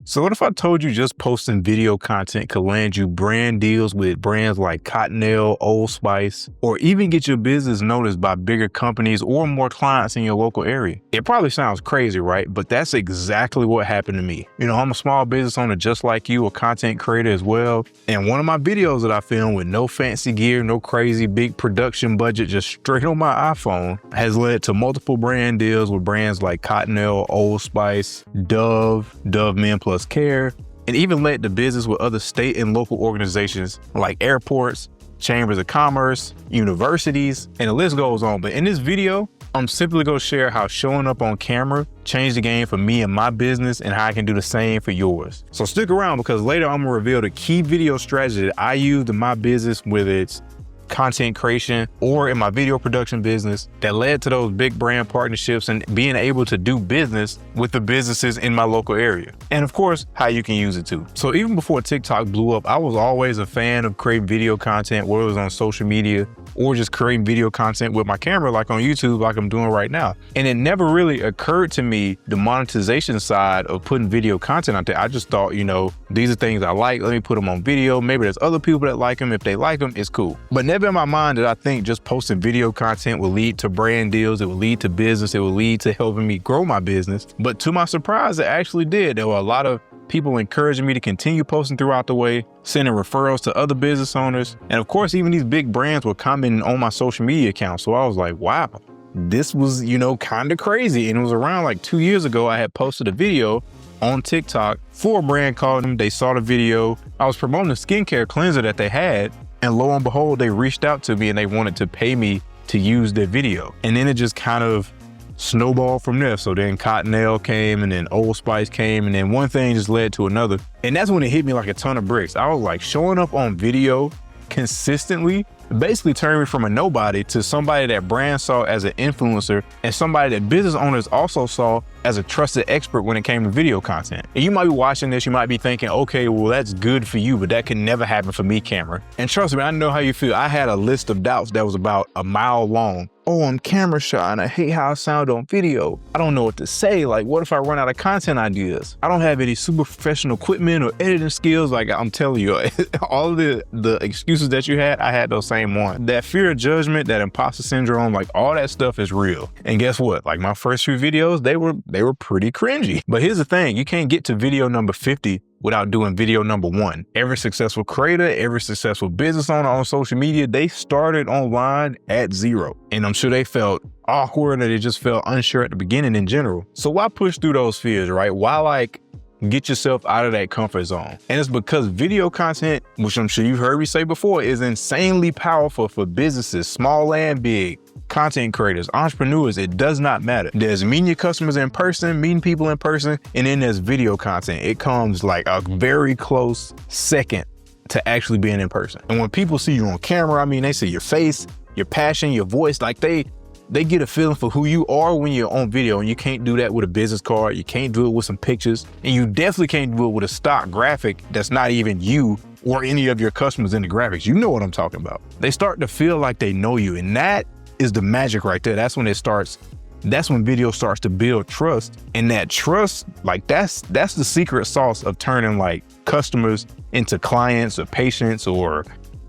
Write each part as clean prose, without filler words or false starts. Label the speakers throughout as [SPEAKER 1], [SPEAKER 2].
[SPEAKER 1] So what if I told you just posting video content could land you brand deals with brands like Cottonelle, Old Spice, or even get your business noticed by bigger companies or more clients in your local area? It probably sounds crazy, right? But that's exactly what happened to me. You know, I'm a small business owner just like you, a content creator as well. And one of my videos that I filmed with no fancy gear, no crazy big production budget, just straight on my iPhone, has led to multiple brand deals with brands like Cottonelle, Old Spice, Dove Men Plus Care, and even led to business with other state and local organizations like airports, chambers of commerce, universities, and the list goes on. But in this video, I'm simply going to share how showing up on camera changed the game for me and my business and how I can do the same for yours. So stick around, because later I'm going to reveal the key video strategy that I used in my business, whether it's content creation or in my video production business, that led to those big brand partnerships and being able to do business with the businesses in my local area. And of course, how you can use it too. So even before TikTok blew up, I was always a fan of creating video content, whether it was on social media or just creating video content with my camera, like on YouTube, like I'm doing right now. And it never really occurred to me the monetization side of putting video content out there. I just thought, you know, these are things I like, let me put them on video. Maybe there's other people that like them. If they like them, it's cool. But never in my mind did I think just posting video content would lead to brand deals, it would lead to business, it would lead to helping me grow my business. But to my surprise, it actually did. There were a lot of people encouraging me to continue posting throughout the way, sending referrals to other business owners. And of course, even these big brands were commenting on my social media account. So I was like, wow, this was, you know, kind of crazy. And it was around like 2 years ago, I had posted a video on TikTok for a brand called them. They saw the video. I was promoting a skincare cleanser that they had. And lo and behold, they reached out to me and they wanted to pay me to use their video. And then it just kind of snowballed from there. So then Cottonelle came, and then Old Spice came, and then one thing just led to another. And that's when it hit me like a ton of bricks. I was like, showing up on video consistently basically turned me from a nobody to somebody that brands saw as an influencer, and somebody that business owners also saw as a trusted expert when it came to video content. And you might be watching this, you might be thinking, okay, well, that's good for you, but that can never happen for me, Cameron. And trust me, I know how you feel. I had a list of doubts that was about a mile long. Oh, I'm camera shy and I hate how I sound on video. I don't know what to say. Like, what if I run out of content ideas? I don't have any super professional equipment or editing skills. Like, I'm telling you, all of the excuses that you had, I had those same ones. That fear of judgment, that imposter syndrome, like all that stuff is real. And guess what? Like my first few videos, they were pretty cringy. But here's the thing, you can't get to video number 50 without doing video number 1. Every successful creator, every successful business owner on social media, they started online at 0. And I'm sure they felt awkward, or they just felt unsure at the beginning in general. So why push through those fears, right? Why like get yourself out of that comfort zone? And it's because video content, which I'm sure you've heard me say before, is insanely powerful for businesses, small and big. Content creators, entrepreneurs, it does not matter. There's meeting your customers in person, meeting people in person, and then there's video content. It comes like a very close second to actually being in person. And when people see you on camera, I mean, they see your face, your passion, your voice, like they get a feeling for who you are when you're on video. And you can't do that with a business card. You can't do it with some pictures. And you definitely can't do it with a stock graphic that's not even you or any of your customers in the graphics. You know what I'm talking about. They start to feel like they know you, and that is the magic right there. That's when it starts. That's when video starts to build trust. And that trust, like that's the secret sauce of turning like customers into clients or patients, or,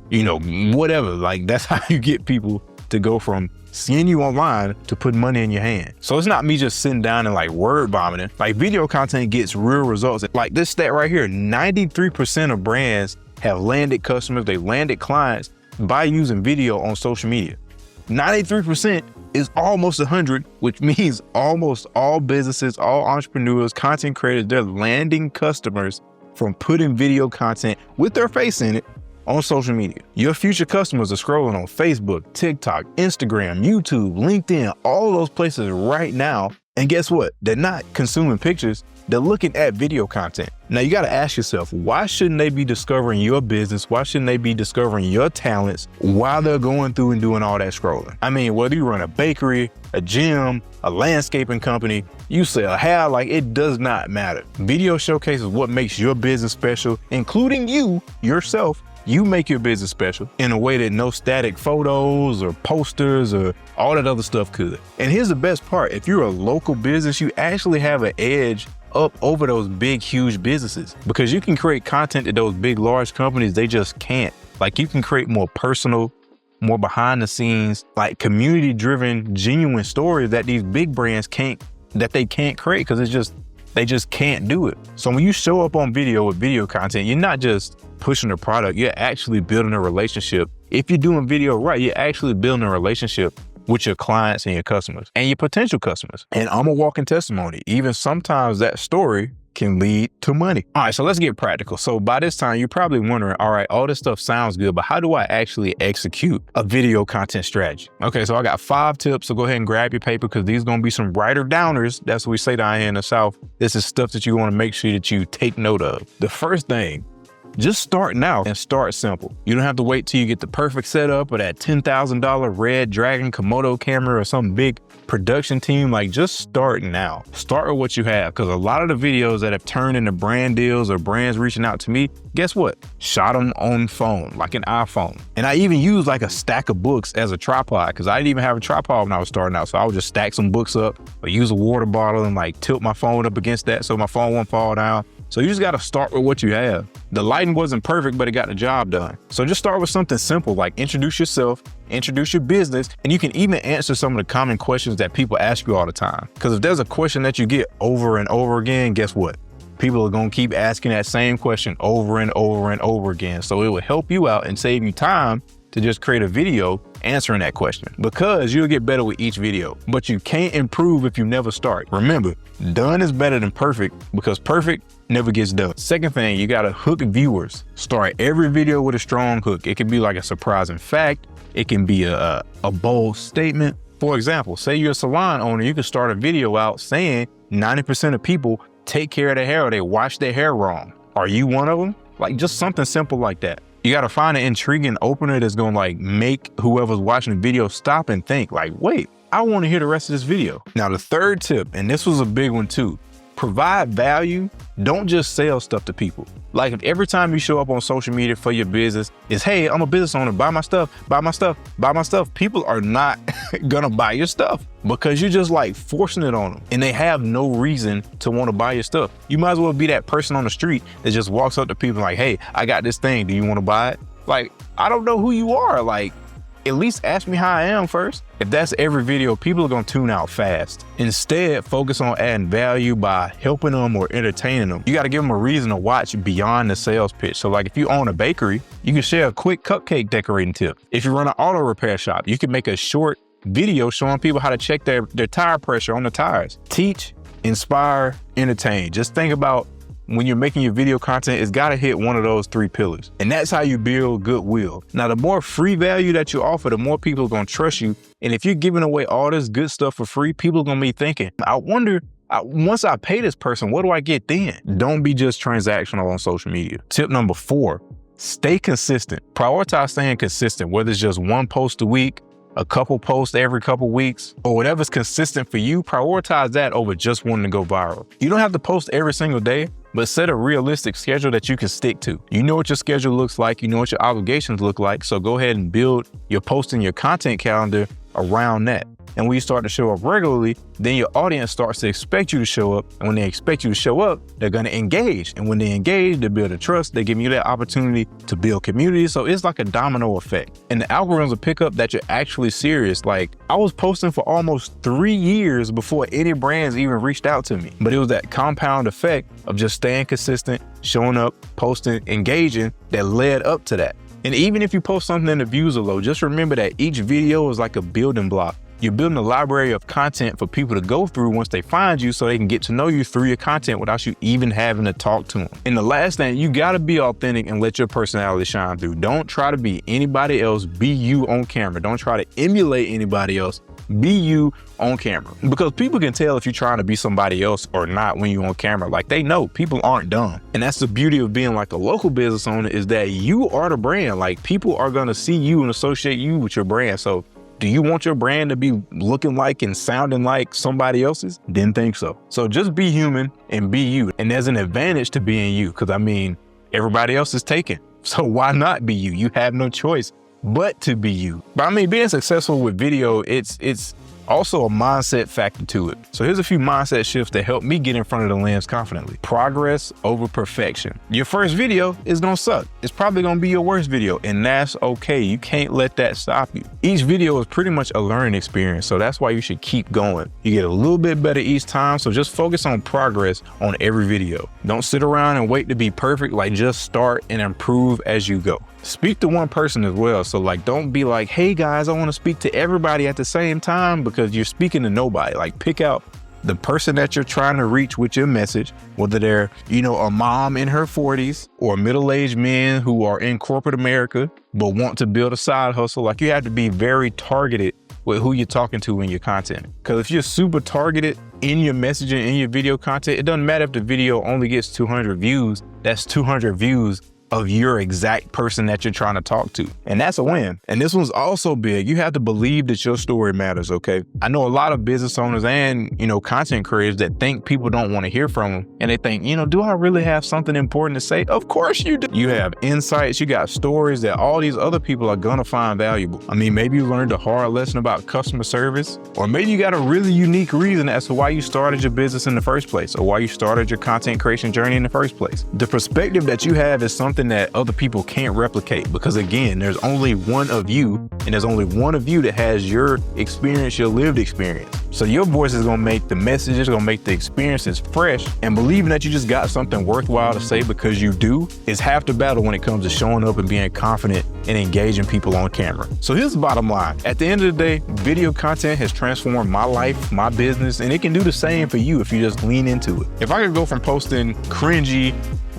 [SPEAKER 1] you know, whatever. Like that's how you get people to go from seeing you online to putting money in your hand. So it's not me just sitting down and like word vomiting. Like video content gets real results. Like this stat right here, 93% of brands have landed customers, they landed clients by using video on social media. 93% is almost 100, which means almost all businesses, all entrepreneurs, content creators, they're landing customers from putting video content with their face in it on social media. Your future customers are scrolling on Facebook, TikTok, Instagram, YouTube, LinkedIn, all those places right now. And guess what? They're not consuming pictures. They're looking at video content. Now you got to ask yourself, why shouldn't they be discovering your business? Why shouldn't they be discovering your talents while they're going through and doing all that scrolling? I mean, whether you run a bakery, a gym, a landscaping company, you sell hair, like it does not matter. Video showcases what makes your business special, including you, yourself. You make your business special in a way that no static photos or posters or all that other stuff could. And here's the best part. If you're a local business, you actually have an edge up over those big, huge businesses, because you can create content that those big, large companies, they just can't. Like, you can create more personal, more behind the scenes, like community driven, genuine stories that these big brands can't create, because they just can't do it. So when you show up on video with video content, you're not just pushing a product, you're actually building a relationship. If you're doing video right, you're actually building a relationship with your clients and your customers and your potential customers. And I'm a walking testimony. Even sometimes that story can lead to money. All right, so let's get practical. So by this time, you're probably wondering, all right, all this stuff sounds good, but how do I actually execute a video content strategy? Okay, so I got 5 tips. So go ahead and grab your paper, because these are going to be some writer downers. That's what we say down here in the South. This is stuff that you want to make sure that you take note of. The first thing, just start now and start simple. You don't have to wait till you get the perfect setup or that $10,000 Red Dragon Komodo camera or some big production team. Like, just start now. Start with what you have, because a lot of the videos that have turned into brand deals or brands reaching out to me, guess what? Shot them on phone, like an iPhone. And I even use like a stack of books as a tripod, because I didn't even have a tripod when I was starting out. So I would just stack some books up or use a water bottle and like tilt my phone up against that so my phone won't fall down. So you just got to start with what you have. The lighting wasn't perfect, but it got the job done. So just start with something simple, like introduce yourself, introduce your business, and you can even answer some of the common questions that people ask you all the time. Because if there's a question that you get over and over again, guess what? People are going to keep asking that same question over and over and over again. So it will help you out and save you time to just create a video answering that question, because you'll get better with each video. But you can't improve if you never start. Remember, done is better than perfect, because perfect never gets done. Second thing, you gotta hook viewers. Start every video with a strong hook. It can be like a surprising fact. It can be a bold statement. For example, say you're a salon owner, you can start a video out saying 90% of people take care of their hair or they wash their hair wrong. Are you one of them? Like, just something simple like that. You got to find an intriguing opener that's going to like make whoever's watching the video stop and think like, wait, I want to hear the rest of this video. Now, the third tip, and this was a big one too, provide value. Don't just sell stuff to people. Like, if every time you show up on social media for your business is, hey, I'm a business owner, buy my stuff, buy my stuff, buy my stuff. People are not gonna buy your stuff, because you're just like forcing it on them and they have no reason to want to buy your stuff. You might as well be that person on the street that just walks up to people like, hey, I got this thing. Do you want to buy it? Like, I don't know who you are. Like, at least ask me how I am first. If that's every video, people are gonna tune out fast. Instead, focus on adding value by helping them or entertaining them. You gotta give them a reason to watch beyond the sales pitch. So like, if you own a bakery, you can share a quick cupcake decorating tip. If you run an auto repair shop, you can make a short video showing people how to check their tire pressure on the tires. Teach, inspire, entertain. Just think about, when you're making your video content, it's gotta hit one of those 3 pillars. And that's how you build goodwill. Now, the more free value that you offer, the more people are gonna trust you. And if you're giving away all this good stuff for free, people are gonna be thinking, I wonder, once I pay this person, what do I get then? Don't be just transactional on social media. Tip number 4, stay consistent. Prioritize staying consistent, whether it's just 1 post a week, a couple posts every couple weeks, or whatever's consistent for you. Prioritize that over just wanting to go viral. You don't have to post every single day, but set a realistic schedule that you can stick to. You know what your schedule looks like, you know what your obligations look like, so go ahead and build your posting, your content calendar around that. And when you start to show up regularly, then your audience starts to expect you to show up. And when they expect you to show up, they're going to engage. And when they engage, they build a trust. They give you that opportunity to build community. So it's like a domino effect. And the algorithms will pick up that you're actually serious. Like, I was posting for almost 3 years before any brands even reached out to me. But it was that compound effect of just staying consistent, showing up, posting, engaging that led up to that. And even if you post something and the views are low, just remember that each video is like a building block. You're building a library of content for people to go through once they find you, so they can get to know you through your content without you even having to talk to them. And the last thing, you gotta be authentic and let your personality shine through. Don't try to be anybody else, be you on camera. Don't try to emulate anybody else, be you on camera. Because people can tell if you're trying to be somebody else or not when you're on camera. Like, they know, people aren't dumb. And that's the beauty of being like a local business owner, is that you are the brand. Like, people are gonna see you and associate you with your brand. So do you want your brand to be looking like and sounding like somebody else's? Didn't think so. So just be human and be you. And there's an advantage to being you, because I mean, everybody else is taken. So why not be you? You have no choice but to be you. But I mean, being successful with video, it's also a mindset factor to it. So here's a few mindset shifts that help me get in front of the lens confidently. Progress over perfection. Your first video is gonna suck. It's probably gonna be your worst video, and that's okay. You can't let that stop you. Each video is pretty much a learning experience, so that's why you should keep going. You get a little bit better each time, so just focus on progress on every video. Don't sit around and wait to be perfect. Like, just start and improve as you go. Speak to one person as well. So like, don't be like, hey guys, I want to speak to everybody at the same time, because you're speaking to nobody. Like, pick out the person that you're trying to reach with your message, whether they're, a mom in her 40s or middle-aged men who are in corporate America but want to build a side hustle. Like, you have to be very targeted with who you're talking to in your content. Because if you're super targeted in your messaging, in your video content, it doesn't matter if the video only gets 200 views. That's 200 views of your exact person that you're trying to talk to. And that's a win. And this one's also big. You have to believe that your story matters, okay? I know a lot of business owners and, content creators that think people don't want to hear from them. And they think, do I really have something important to say? Of course you do. You have insights, you got stories that all these other people are gonna find valuable. I mean, maybe you learned a hard lesson about customer service, or maybe you got a really unique reason as to why you started your business in the first place, or why you started your content creation journey in the first place. The perspective that you have is something that other people can't replicate, because again, there's only one of you, and there's only one of you that has your experience, your lived experience. So your voice is gonna make the messages, gonna make the experiences fresh, and believing that you just got something worthwhile to say because you do is half the battle when it comes to showing up and being confident and engaging people on camera. So here's the bottom line. At the end of the day, video content has transformed my life, my business, and it can do the same for you if you just lean into it. If I could go from posting cringy,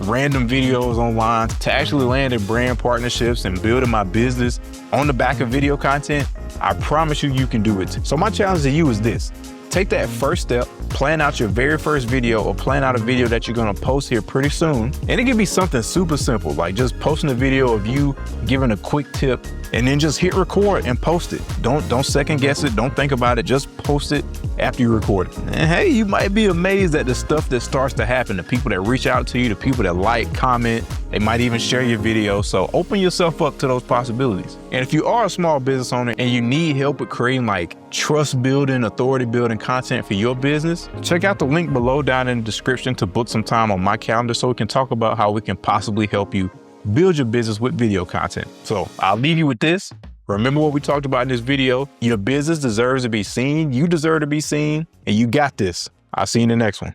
[SPEAKER 1] random videos online to actually landing brand partnerships and building my business on the back of video content, I promise you can do it. So my challenge to you is this: take that first step, plan out your very first video, or plan out a video that you're gonna post here pretty soon. And it can be something super simple, like just posting a video of you giving a quick tip, and then just hit record and post it. Don't second guess it, don't think about it, just post it after you record it. And hey, you might be amazed at the stuff that starts to happen, the people that reach out to you, the people that like, comment, they might even share your video. So open yourself up to those possibilities. And if you are a small business owner and you need help with creating like trust building, authority building content for your business, check out the link below down in the description to book some time on my calendar so we can talk about how we can possibly help you build your business with video content. So I'll leave you with this. Remember what we talked about in this video. Your business deserves to be seen. You deserve to be seen, and you got this. I'll see you in the next one.